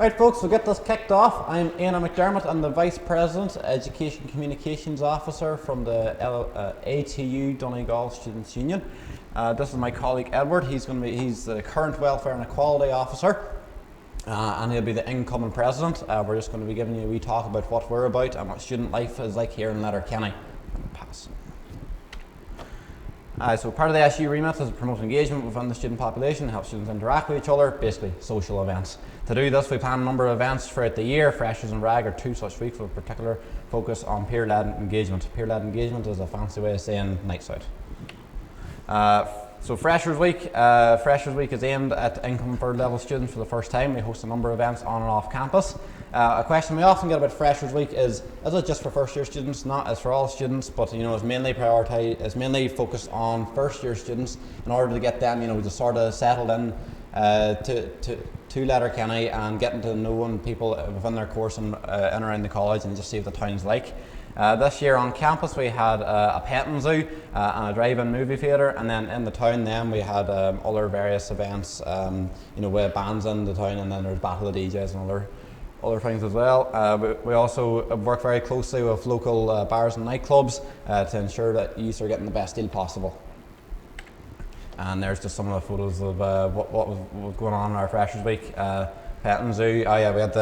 Right folks, we'll get this kicked off. I'm Anna McDermott, I'm the Vice President, Education Communications Officer from the ATU Donegal Students' Union. This is my colleague Edward. He's the current Welfare and Equality Officer, and he'll be the incoming President. We're just going to be giving you a wee talk about what we're about and what student life is like here in Letterkenny. Pass. So part of the SU remit is to promote engagement within the student population, help students interact with each other, basically social events. To do this, we plan a number of events throughout the year. Freshers and Rag are 2 such weeks with particular focus on peer-led engagement. Peer-led engagement is a fancy way of saying nights out. So Freshers Week is aimed at income third level students for the first time. We host a number of events on and off campus. A question we often get about Freshers Week is it just for first year students? Not, it's for all students, but it's mainly focused on first year students in order to get them, to sort of settled in to Letterkenny and getting to know people within their course and around the college and just see what the town's like. This year on campus we had a petting zoo and a drive-in movie theatre, and then in the town we had other various events, with bands in the town, and then there's Battle of the DJs and other things as well. We also work very closely with local bars and nightclubs to ensure that youth are getting the best deal possible. And there's just some of the photos of what was going on in our Freshers Week. Petting Zoo, we had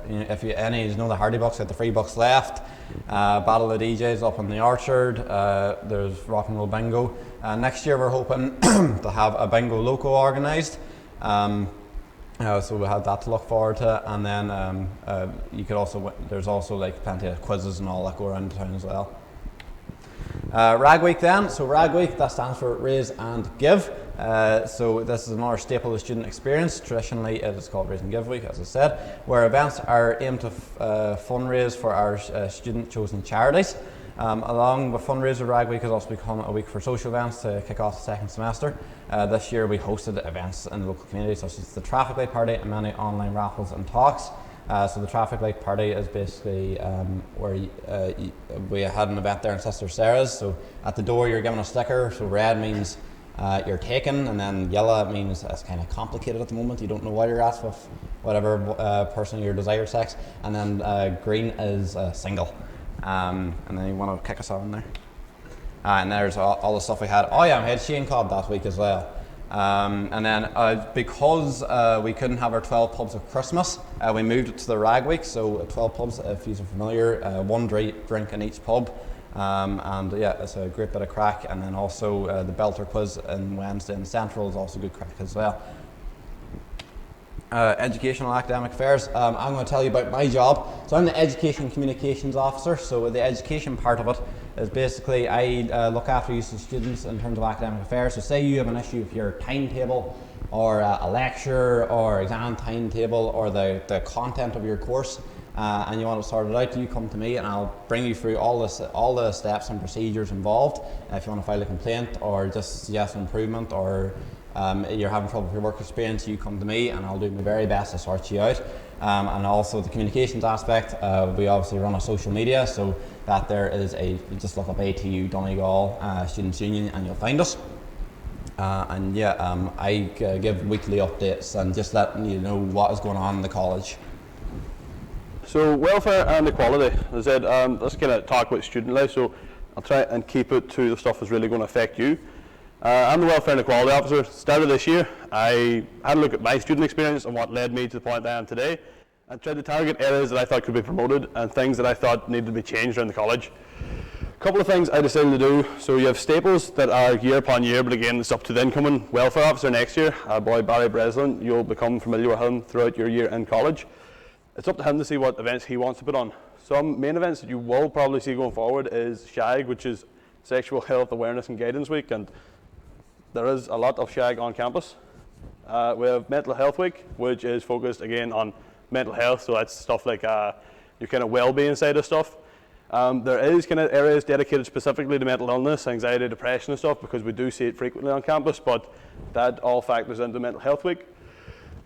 if you know the Hardy Bucks, we had the free bucks left. Battle of the DJs up in the Orchard. There's rock and roll bingo. Next year we're hoping to have a bingo loco organised. So we have that to look forward to, and then there's also like plenty of quizzes and all that go around the town as well. Ragweek then, so Ragweek, that stands for Raise and Give. So this is another staple of the student experience. Traditionally it is called Raise and Give Week, as I said, where events are aimed to fundraise for our student chosen charities. Along with fundraiser, Ragweek has also become a week for social events to kick off the second semester. This year we hosted events in the local community such as the traffic light party and many online raffles and talks. So the traffic light party is basically where we had an event there in Sister Sarah's. So at the door you're given a sticker. So red means you're taken, and then yellow means it's kind of complicated at the moment. You don't know why you're asked with whatever person of your desired sex, and then green is single. And then you want to kick us on there. And there's all the stuff we had. Oh yeah, we had Shane Cobb that week as well. And then because we couldn't have our 12 pubs of Christmas, we moved it to the Rag Week. So 12 pubs, if you're familiar, one drink in each pub. And yeah, it's a great bit of crack. And then also the Belter quiz on Wednesday in Central is also good crack as well. Educational academic affairs. I'm going to tell you about my job. So I'm the Education Communications Officer. So the education part of it is basically I look after you as students in terms of academic affairs. So say you have an issue with your timetable or a lecture or exam timetable or the content of your course, and you want to sort it out, you come to me and I'll bring you through all the steps and procedures involved. If you want to file a complaint or just suggest an improvement, or you're having trouble with your work experience, you come to me and I'll do my very best to sort you out. And also the communications aspect, we obviously run a social media, so that there is you just look up ATU Donegal Students' Union and you'll find us. And yeah, I give weekly updates and just letting you know what is going on in the college. So welfare and equality, as I said, let's kind of talk about student life, so I'll try and keep it to the stuff that's really going to affect you. I'm the Welfare and Equality Officer. Started this year, I had a look at my student experience and what led me to the point I am today, and tried to target areas that I thought could be promoted and things that I thought needed to be changed around the college. A couple of things I decided to do. So you have staples that are year upon year, but again it's up to the incoming welfare officer next year, our boy Barry Breslin. You'll become familiar with him throughout your year in college. It's up to him to see what events he wants to put on. Some main events that you will probably see going forward is SHAG, which is Sexual Health Awareness and Guidance Week, and there is a lot of SHAG on campus. We have Mental Health Week, which is focused again on mental health, so that's stuff like your kind of well-being side of stuff. There is kind of areas dedicated specifically to mental illness, anxiety, depression and stuff, because we do see it frequently on campus, but that all factors into Mental Health Week.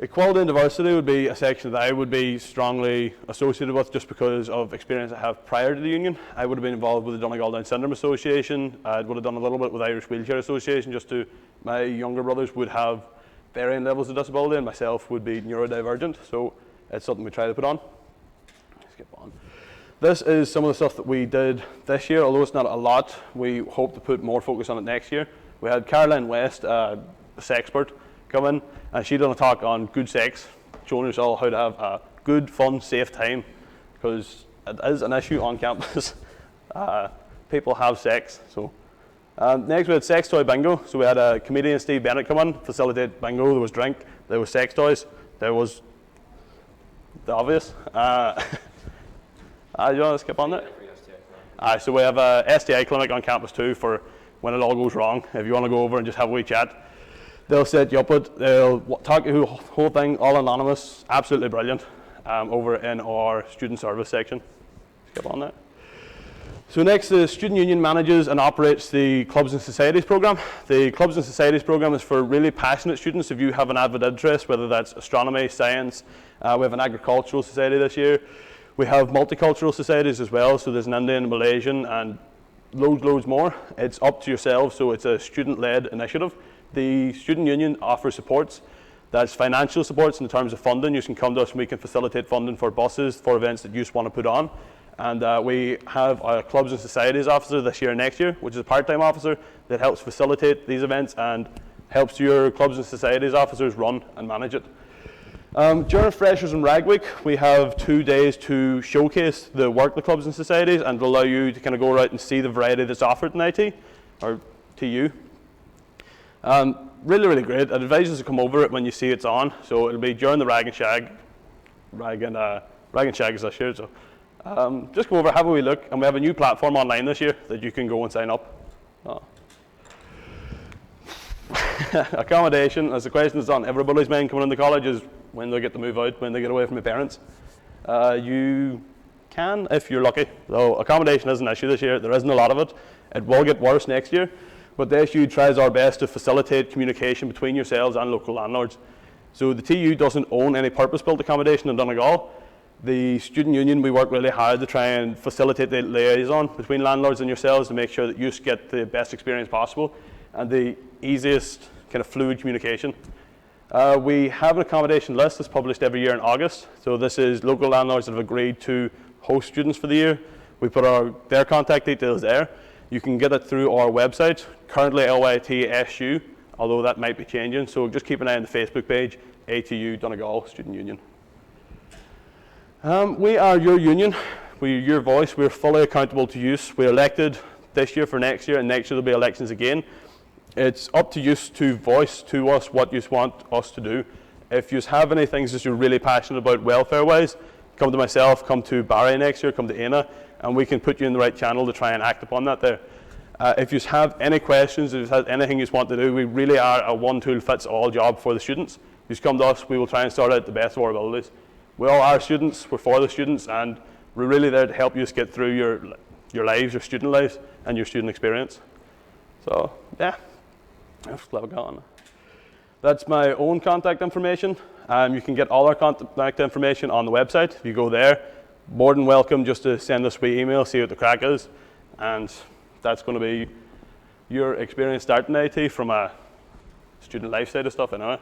Equality and diversity would be a section that I would be strongly associated with just because of experience I have prior to the union. I would have been involved with the Donegal Down Syndrome Association. I would have done a little bit with Irish Wheelchair Association, my younger brothers would have varying levels of disability and myself would be neurodivergent. So it's something we try to put on. Skip on. This is some of the stuff that we did this year, although it's not a lot. We hope to put more focus on it next year. We had Caroline West, a sexpert, come in, and she done a talk on good sex, showing us all how to have a good, fun, safe time, because it is an issue on campus. People have sex. So next we had sex toy bingo. So we had a comedian, Steve Bennett, come in, facilitate bingo. There was drink, there was sex toys, there was the obvious. You want to skip on that? So we have a STI clinic on campus too for when it all goes wrong. If you want to go over and just have a wee chat, they'll set you up with, they'll talk you through the whole thing, all anonymous, absolutely brilliant, over in our student service section. Skip on that. So next, the student union manages and operates the clubs and societies program. The clubs and societies program is for really passionate students. If you have an avid interest, whether that's astronomy, science, we have an agricultural society this year. We have multicultural societies as well, so there's an Indian, Malaysian, and loads more. It's up to yourself, so it's a student-led initiative. The student union offers supports. That's financial supports in terms of funding. You can come to us and we can facilitate funding for buses, for events that you just want to put on. And we have a clubs and societies officer this year and next year, which is a part-time officer that helps facilitate these events and helps your clubs and societies officers run and manage it. During Freshers and Ragweek, we have 2 days to showcase the work of the clubs and societies and allow you to kind of go out and see the variety that's offered in IT, or TU. Really great. I'd advise you to come over it when you see it's on. So it'll be during the Rag and Shag is this year. So just go over, have a wee look, and we have a new platform online this year that you can go and sign up. Accommodation, as the question is on everybody's mind coming into college, is when they get to move out, when they get away from their parents. You can, if you're lucky. So accommodation is an issue this year. There isn't a lot of it. It will get worse next year. But the SU tries our best to facilitate communication between yourselves and local landlords. So the TU doesn't own any purpose-built accommodation in Donegal. The student union, we work really hard to try and facilitate the liaison between landlords and yourselves to make sure that you get the best experience possible and the easiest kind of fluid communication. We have an accommodation list that's published every year in August. So this is local landlords that have agreed to host students for the year. We put their contact details there. You can get it through our website, currently LYTSU, although that might be changing. So just keep an eye on the Facebook page, ATU Donegal Student Union. We are your union. We're your voice. We're fully accountable to you. We're elected this year for next year, and next year there'll be elections again. It's up to you to voice to us what you want us to do. If you have any things that you're really passionate about welfare-wise, come to myself, come to Barry next year, come to Aina, and we can put you in the right channel to try and act upon that there. If you have any questions, if you have anything you want to do, we really are a one-tool-fits-all job for the students. You just come to us, we will try and sort out the best of our abilities. We all are students, we're for the students, and we're really there to help you get through your lives, your student lives, and your student experience. So, yeah, I've gone. That's my own contact information. You can get all our contact information on the website. If you go there, more than welcome just to send us an email, see what the crack is, and that's going to be your experience starting IT from a student life side of stuff anyway.